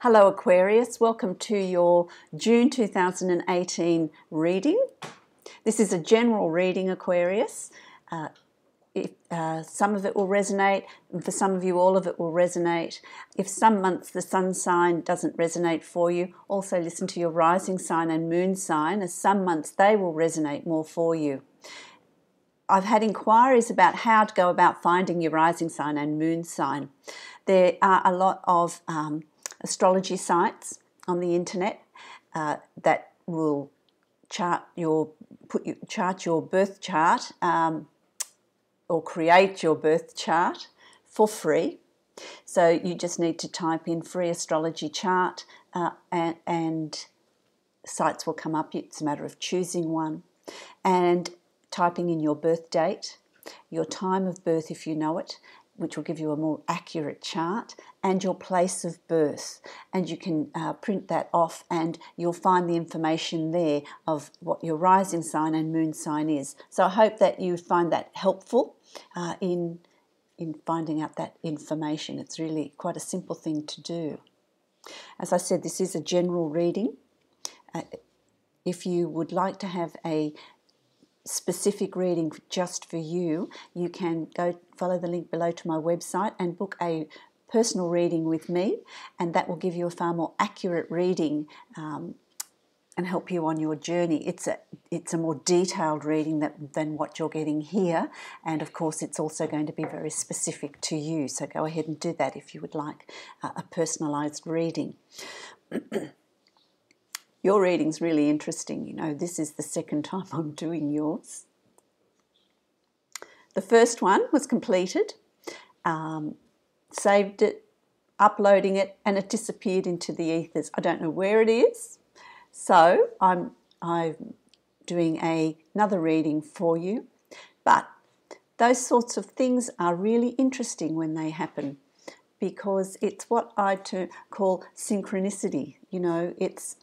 Hello Aquarius, welcome to your June 2018 reading. This is a general reading, Aquarius. Some of it will resonate, and for some of you all of it will resonate. If some months the sun sign doesn't resonate for you, also listen to your rising sign and moon sign, as some months they will resonate more for you. I've had inquiries about how to go about finding your rising sign and moon sign. There are a lot of astrology sites on the internet that will chart your birth chart or create your birth chart for free. So you just need to type in free astrology chart and sites will come up. It's a matter of choosing one and typing in your birth date, your time of birth if you know it, which will give you a more accurate chart, and your place of birth. And you can print that off and you'll find the information there of what your rising sign and moon sign is. So I hope that you find that helpful in finding out that information. It's really quite a simple thing to do. As I said, this is a general reading. If you would like to have a specific reading just for you, you can go follow the link below to my website and book a personal reading with me, and that will give you a far more accurate reading and help you on your journey. It's a more detailed reading than what you're getting here, and of course it's also going to be very specific to you, so go ahead and do that if you would like a personalised reading. Your reading's really interesting. You know, this is the second time I'm doing yours. The first one was completed, saved it, uploading it, and it disappeared into the ethers. I don't know where it is, so I'm doing another reading for you. But those sorts of things are really interesting when they happen, because it's what I call synchronicity. You know, it's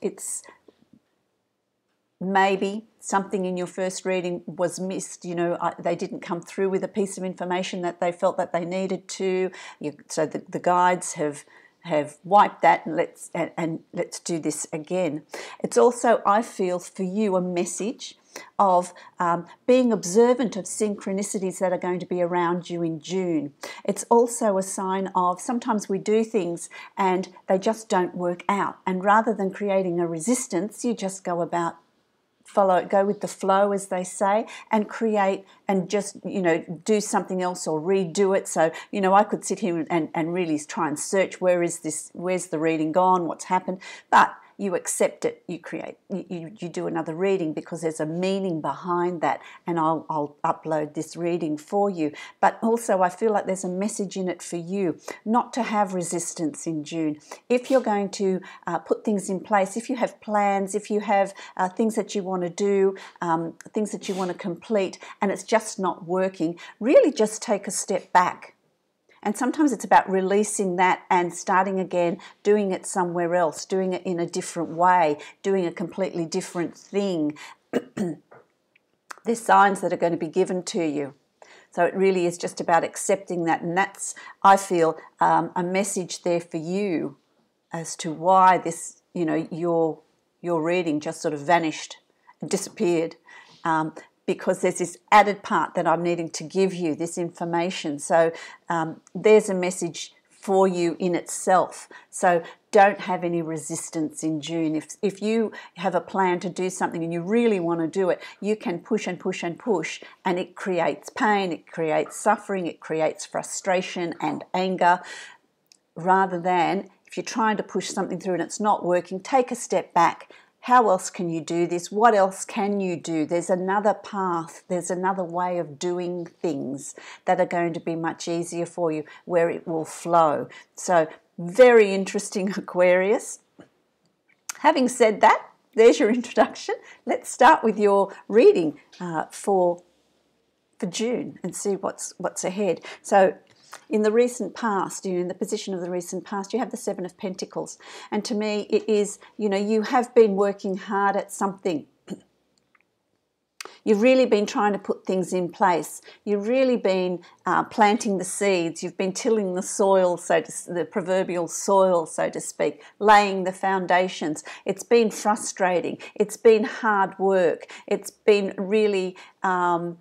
maybe something in your first reading was missed. You know, they didn't come through with a piece of information that they felt that they needed to. So the guides have wiped that, and let's do this again. It's also, I feel, for you a message of being observant of synchronicities that are going to be around you in June. It's also a sign of sometimes we do things and they just don't work out, and rather than creating a resistance, you just go with the flow, as they say, and create and just, you know, do something else or redo it. So, you know, I could sit here and really try and search, where's the reading gone, what's happened, but you accept it, you do another reading because there's a meaning behind that, and I'll upload this reading for you. But also I feel like there's a message in it for you, not to have resistance in June. If you're going to put things in place, if you have plans, if you have things that you want to do, things that you want to complete, and it's just not working, really just take a step back. And sometimes it's about releasing that and starting again, doing it somewhere else, doing it in a different way, doing a completely different thing. There's signs that are going to be given to you. So it really is just about accepting that. And that's, I feel, a message there for you as to why this, you know, your reading just sort of vanished and disappeared. Because there's this added part that I'm needing to give you, this information. So there's a message for you in itself. So don't have any resistance in June. If you have a plan to do something and you really want to do it, you can push and push and push, and it creates pain, it creates suffering, it creates frustration and anger. Rather than, if you're trying to push something through and it's not working, take a step back. How else can you do this? What else can you do? There's another path. There's another way of doing things that are going to be much easier for you, where it will flow. So very interesting, Aquarius. Having said that, there's your introduction. Let's start with your reading for June and see what's ahead. So in the recent past, in the position of the recent past, you have the Seven of Pentacles. And to me, it is, you know, you have been working hard at something. You've really been trying to put things in place. You've really been planting the seeds. You've been tilling the soil, the proverbial soil, so to speak, laying the foundations. It's been frustrating. It's been hard work. It's been really an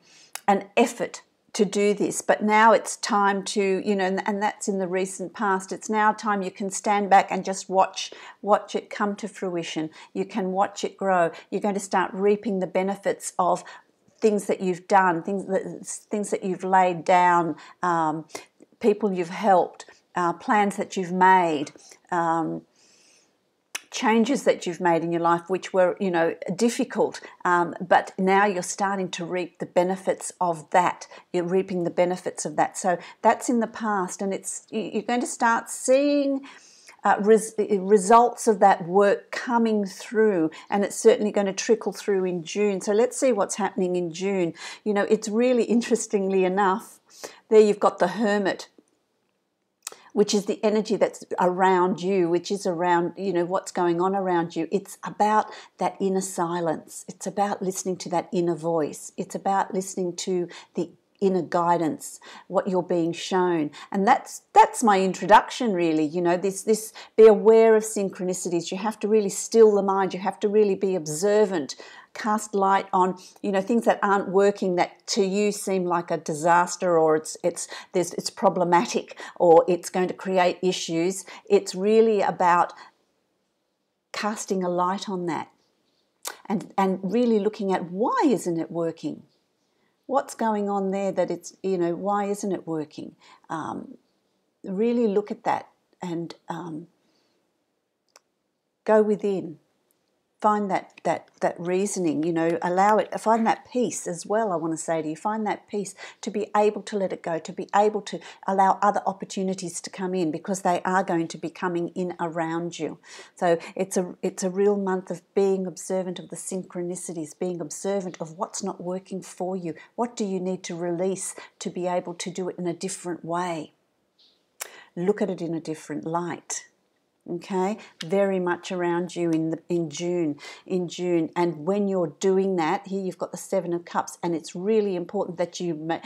effort to do this, but now it's time to, and that's in the recent past. It's now time you can stand back and just watch it come to fruition. You can watch it grow. You're going to start reaping the benefits of things that you've done, things that you've laid down, people you've helped, plans that you've made, changes that you've made in your life which were, difficult, but now you're starting to reap the benefits of that. You're reaping the benefits of that. So that's in the past, and you're going to start seeing results of that work coming through, and it's certainly going to trickle through in June. So let's see what's happening in June. It's really, interestingly enough, there you've got the Hermit, which is the energy that's around you, which is around, what's going on around you. It's about that inner silence. It's about listening to that inner voice. It's about listening to the inner guidance, what you're being shown. And that's my introduction, really. This be aware of synchronicities. You have to really still the mind. You have to really be observant. Cast light on, things that aren't working, that to you seem like a disaster, or it's problematic, or it's going to create issues. It's really about casting a light on that, and really looking at why isn't it working? What's going on there that it's, why isn't it working? Really look at that and go within. Find that reasoning, allow it, find that peace as well, I want to say to you. Find that peace to be able to let it go, to be able to allow other opportunities to come in, because they are going to be coming in around you. So it's a real month of being observant of the synchronicities, being observant of what's not working for you. What do you need to release to be able to do it in a different way? Look at it in a different light. Okay, very much around you in June. And when you're doing that, here you've got the Seven of Cups, and it's really important that you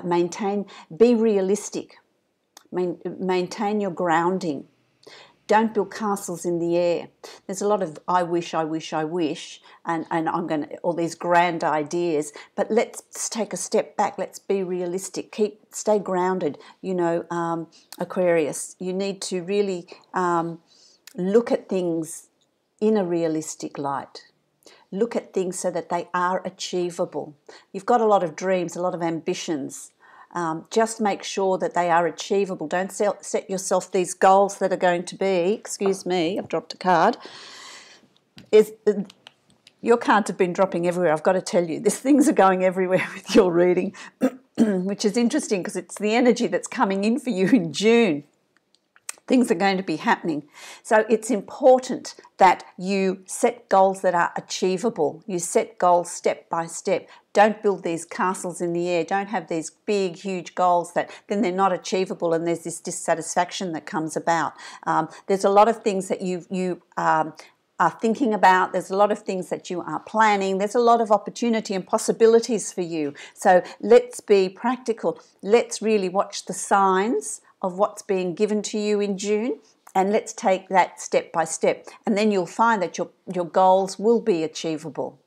maintain, be realistic, maintain your grounding. Don't build castles in the air. There's a lot of I wish, and I'm going to, all these grand ideas, but let's take a step back. Let's be realistic. Stay grounded. Aquarius, you need to really look at things in a realistic light. Look at things so that they are achievable. You've got a lot of dreams, a lot of ambitions. Just make sure that they are achievable. Don't set yourself these goals that are going to be, excuse me, I've dropped a card. Your cards have been dropping everywhere, I've got to tell you. These things are going everywhere with your reading, which is interesting because it's the energy that's coming in for you in June. Things are going to be happening. So it's important that you set goals that are achievable. You set goals step by step. Don't build these castles in the air. Don't have these big, huge goals that then they're not achievable, and there's this dissatisfaction that comes about. There's a lot of things that you are thinking about. There's a lot of things that you are planning. There's a lot of opportunity and possibilities for you. So let's be practical. Let's really watch the signs of what's being given to you in June, and let's take that step by step, and then you'll find that your goals will be achievable,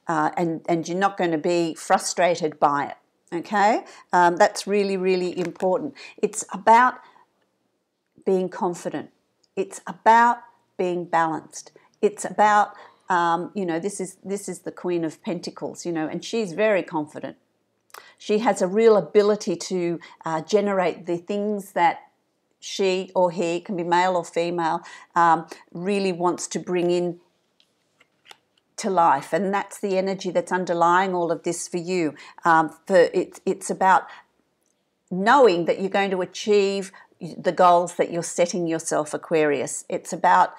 and you're not going to be frustrated by it. Okay, that's really, really important. It's about being confident. It's about being balanced. It's about this is the Queen of Pentacles, and she's very confident. She has a real ability to generate the things that she or he, can be male or female, really wants to bring in to life. And that's the energy that's underlying all of this for you. It's about knowing that you're going to achieve the goals that you're setting yourself, Aquarius. It's about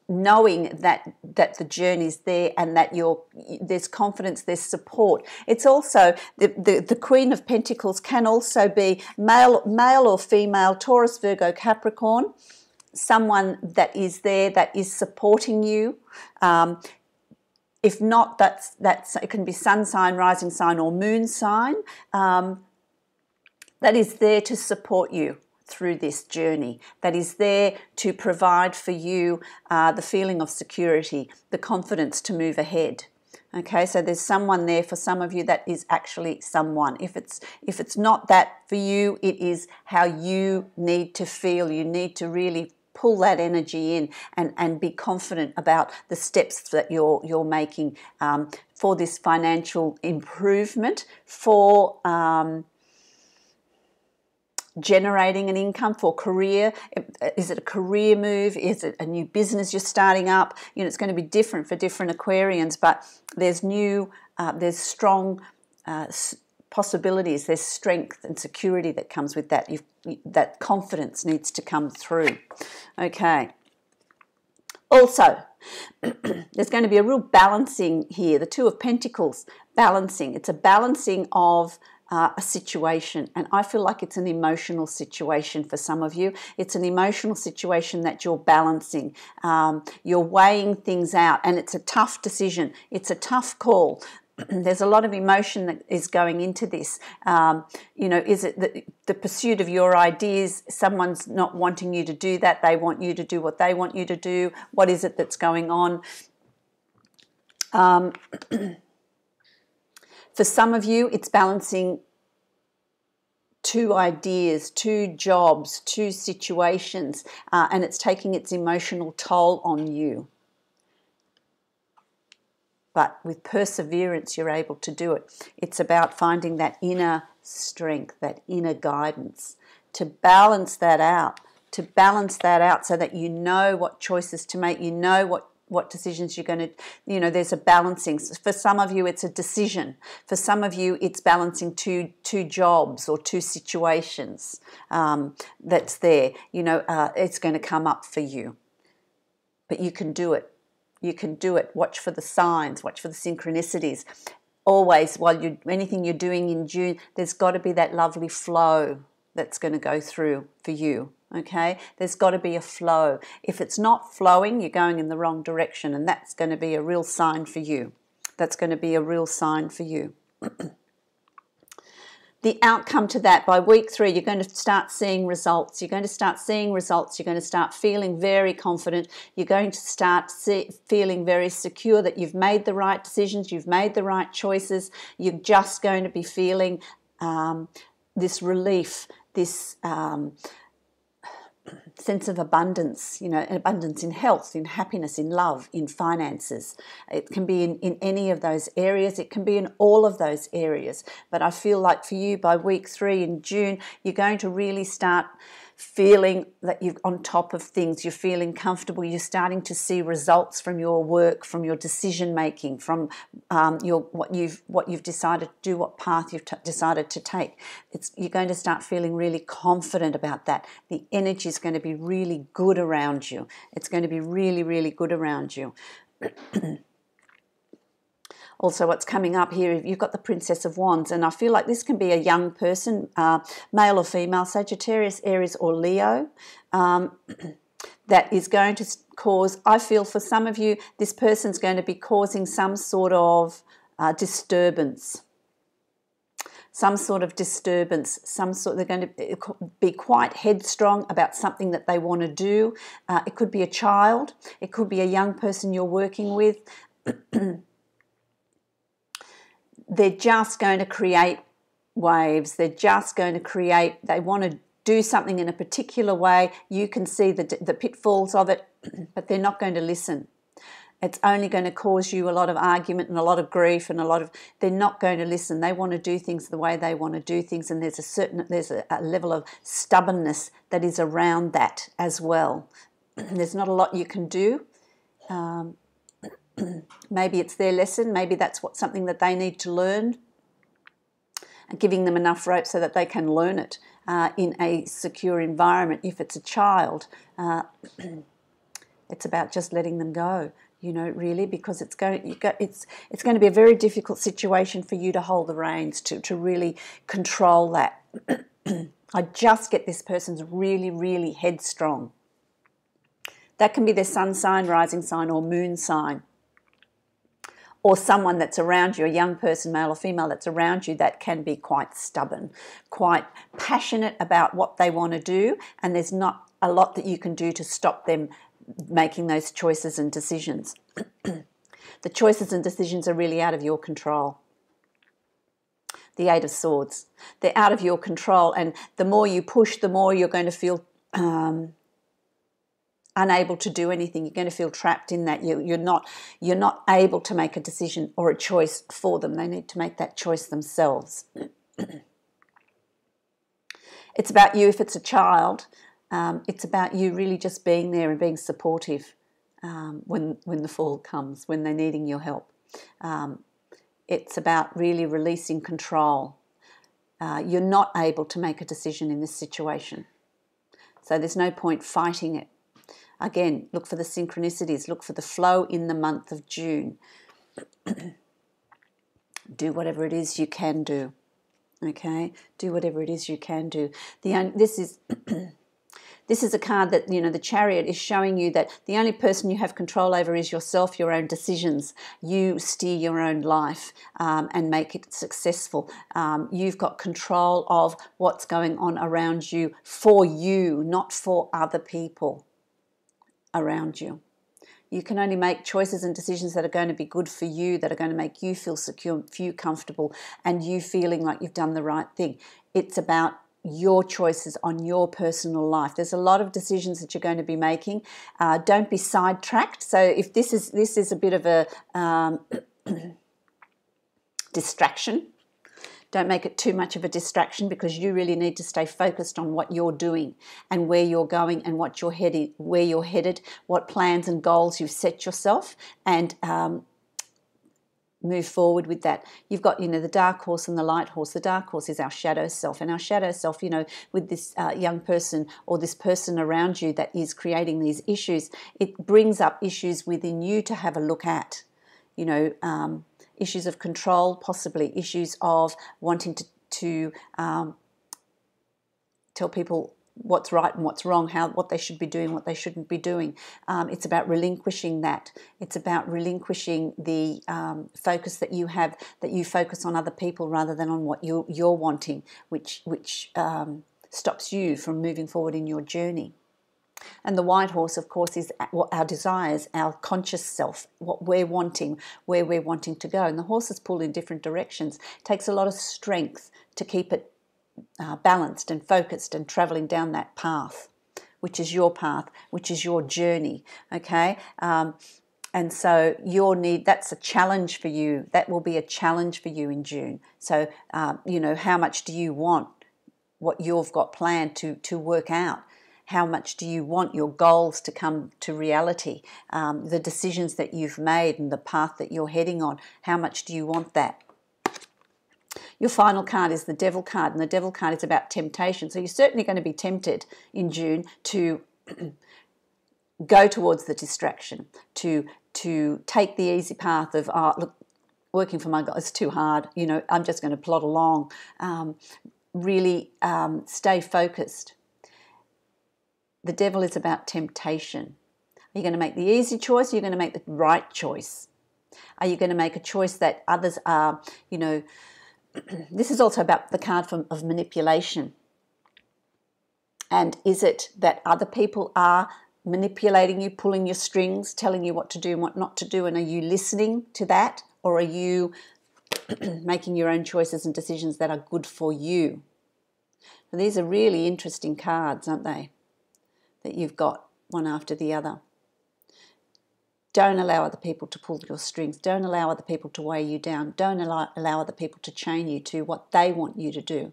knowing that the journey's there, and that there's confidence, there's support. It's also the Queen of Pentacles can also be male or female, Taurus, Virgo, Capricorn, someone that is there, that is supporting you. If not, that's it can be sun sign, rising sign, or moon sign. That is there to support you through this journey, that is there to provide for you the feeling of security, the confidence to move ahead. Okay, so there's someone there for some of you that is actually someone. If it's not that for you, it is how you need to feel. You need to really pull that energy in and be confident about the steps that you're making for this financial improvement, for generating an income, for career. Is it a career move? Is it a new business you're starting up? It's going to be different for different Aquarians, but there's strong possibilities. There's strength and security that comes with that. That confidence needs to come through. Okay. Also, there's going to be a real balancing here. The Two of Pentacles, balancing. It's a balancing of a situation, and I feel like it's an emotional situation for some of you. It's an emotional situation that you're balancing. You're weighing things out, and it's a tough decision. It's a tough call. There's a lot of emotion that is going into this. Is it the pursuit of your ideas? Someone's not wanting you to do that. They want you to do what they want you to do. What is it that's going on? For some of you, it's balancing two ideas, two jobs, two situations, and it's taking its emotional toll on you. But with perseverance, you're able to do it. It's about finding that inner strength, that inner guidance, to balance that out, so that you know what choices to make, you know what decisions you're going to, there's a balancing. For some of you, it's a decision. For some of you, it's balancing two jobs or two situations that's there. It's going to come up for you. But you can do it. You can do it. Watch for the signs. Watch for the synchronicities. Always, anything you're doing in June, there's got to be that lovely flow that's going to go through for you. Okay, there's got to be a flow. If it's not flowing, you're going in the wrong direction, and that's going to be a real sign for you. That's going to be a real sign for you. The outcome to that, by week 3, you're going to start seeing results. You're going to start seeing results. You're going to start feeling very confident. You're going to start feeling very secure that you've made the right decisions, you've made the right choices. You're just going to be feeling this relief, this sense of abundance, abundance in health, in happiness, in love, in finances. It can be in any of those areas. It can be in all of those areas. But I feel like for you, by week 3 in June, you're going to really start feeling that you're on top of things. You're feeling comfortable. You're starting to see results from your work, from your decision making, from what you've decided to do, what path you've decided to take. You're going to start feeling really confident about that. The energy is going to be really good around you. It's going to be really, really good around you. Also, what's coming up here, you've got the Princess of Wands, and I feel like this can be a young person, male or female, Sagittarius, Aries or Leo, that is going to cause, I feel for some of you, this person's going to be causing some sort of disturbance. They're going to be quite headstrong about something that they want to do. It could be a child. It could be a young person you're working with. They're just going to create waves. They want to do something in a particular way. You can see the pitfalls of it, but they're not going to listen. It's only going to cause you a lot of argument and a lot of grief and they're not going to listen. They want to do things the way they want to do things, and there's a level of stubbornness that is around that as well. There's not a lot you can do. Maybe it's their lesson. Maybe that's something that they need to learn. And giving them enough rope so that they can learn it in a secure environment. If it's a child, it's about just letting them go. Really, because it's going to be a very difficult situation for you to hold the reins, to really control that. I just get this person's really, really headstrong. That can be their sun sign, rising sign, or moon sign. or someone that's around you, a young person, male or female, that's around you, that can be quite stubborn, quite passionate about what they want to do, and there's not a lot that you can do to stop them making those choices and decisions. The choices and decisions are really out of your control. The Eight of Swords. They're out of your control, and the more you push, the more you're going to feel unable to do anything. You're going to feel trapped in that. You're not able to make a decision or a choice for them. They need to make that choice themselves. It's about you if it's a child. It's about you really just being there and being supportive when the fall comes, when they're needing your help. It's about really releasing control. You're not able to make a decision in this situation, so there's no point fighting it. Again, look for the synchronicities, look for the flow in the month of June. Do whatever it is you can do, okay? Do whatever it is you can do. This is a card that, the Chariot is showing you that the only person you have control over is yourself, your own decisions. You steer your own life and make it successful. You've got control of what's going on around you for you, not for other people around you. You can only make choices and decisions that are going to be good for you, that are going to make you feel secure, you comfortable, and you feeling like you've done the right thing. It's about your choices on your personal life. There's a lot of decisions that you're going to be making. Don't be sidetracked. So if this is a bit of a distraction, don't make it too much of a distraction, because you really need to stay focused on what you're doing and where you're going and where you're headed, what plans and goals you've set yourself, and move forward with that. You've got, the dark horse and the light horse. The dark horse is our shadow self, and our shadow self, with this young person or this person around you that is creating these issues, it brings up issues within you to have a look at. Issues of control, possibly issues of wanting to tell people what's right and what's wrong, what they should be doing, what they shouldn't be doing. It's about relinquishing that. It's about relinquishing the focus that you have, that you focus on other people rather than on what you're wanting, which stops you from moving forward in your journey. And the white horse, of course, is our desires, our conscious self, what we're wanting, where we're wanting to go. And the horses pull in different directions. It takes a lot of strength to keep it balanced and focused and travelling down that path, which is your path, which is your journey, okay? And so that's a challenge for you. That will be a challenge for you in June. So, how much do you want what you've got planned to work out? How much do you want your goals to come to reality? The decisions that you've made and the path that you're heading on, how much do you want that? Your final card is the Devil card, and the Devil card is about temptation. So you're certainly going to be tempted in June to go towards the distraction, to take the easy path of, look, working for my goal is too hard, I'm just going to plod along. Really stay focused. The Devil is about temptation. Are you going to make the easy choice, or are you going to make the right choice? Are you going to make a choice that others are, this is also about the card of manipulation. And is it that other people are manipulating you, pulling your strings, telling you what to do and what not to do, and are you listening to that, or are you making your own choices and decisions that are good for you? So these are really interesting cards, aren't they? That you've got one after the other. Don't allow other people to pull your strings. Don't allow other people to weigh you down. Don't allow other people to chain you to what they want you to do.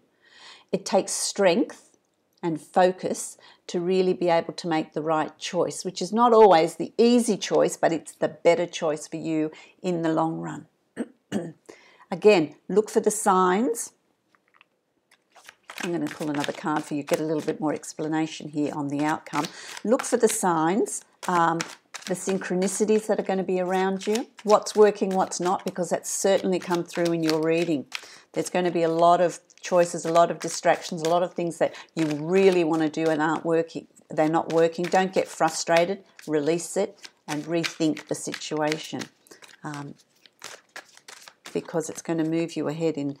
It takes strength and focus to really be able to make the right choice, which is not always the easy choice, but it's the better choice for you in the long run. Again, look for the signs. I'm going to pull another card for you, get a little bit more explanation here on the outcome. Look for the signs, the synchronicities that are going to be around you, what's working, what's not, because that's certainly come through in your reading. There's going to be a lot of choices, a lot of distractions, a lot of things that you really want to do and aren't working. They're not working. Don't get frustrated. Release it and rethink the situation. because it's going to move you ahead in...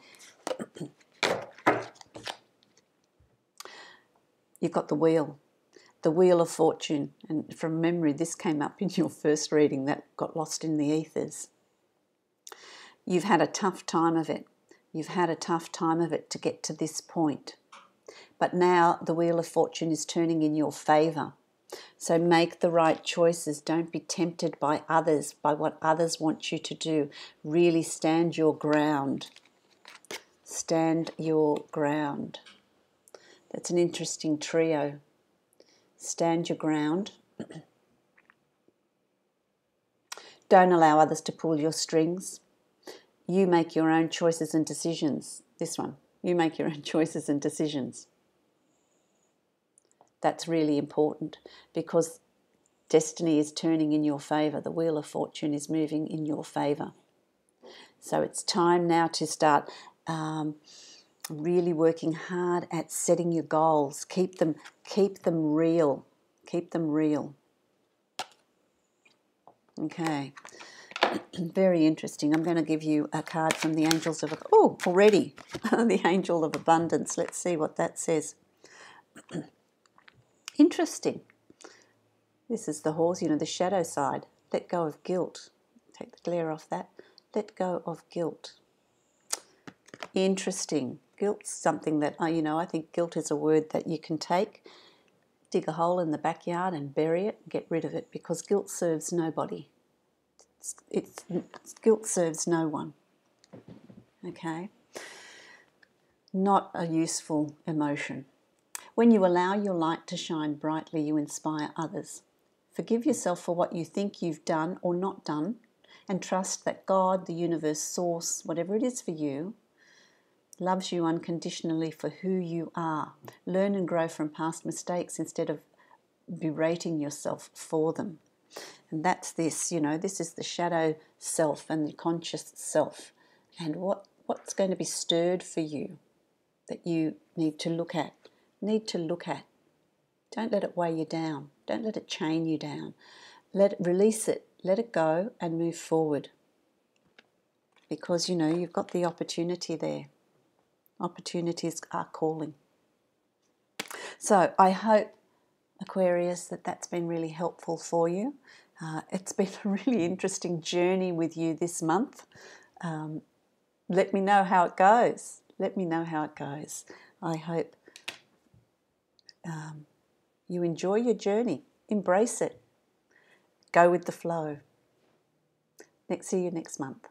You've got the Wheel of Fortune, and from memory this came up in your first reading that got lost in the ethers. You've had a tough time of it. You've had a tough time of it to get to this point. But now the Wheel of Fortune is turning in your favour. So make the right choices. Don't be tempted by others, by what others want you to do. Really stand your ground. Stand your ground. That's an interesting trio. Stand your ground. Don't allow others to pull your strings. You make your own choices and decisions. This one, you make your own choices and decisions. That's really important because destiny is turning in your favour. The Wheel of Fortune is moving in your favour. So it's time now to start really working hard at setting your goals. Keep them real. Keep them real. Okay. Very interesting. I'm going to give you a card from the Angels of... Oh, already. The Angel of Abundance. Let's see what that says. Interesting. This is the Horse, the shadow side. Let go of guilt. Take the glare off that. Let go of guilt. Interesting. Guilt's something that, I think guilt is a word that you can take, dig a hole in the backyard and bury it, get rid of it, because guilt serves nobody. Guilt serves no one. Okay? Not a useful emotion. When you allow your light to shine brightly, you inspire others. Forgive yourself for what you think you've done or not done, and trust that God, the universe, source, whatever it is for you, loves you unconditionally for who you are. Learn and grow from past mistakes instead of berating yourself for them. And that's this, this is the shadow self and the conscious self. And what's going to be stirred for you that you need to look at. Don't let it weigh you down. Don't let it chain you down. Release it. Let it go and move forward. Because, you've got the opportunity there. Opportunities are calling. So I hope, Aquarius, that's been really helpful for you. It's been a really interesting journey with you this month. Let me know how it goes. I hope you enjoy your journey. Embrace it. Go with the flow. See you next month.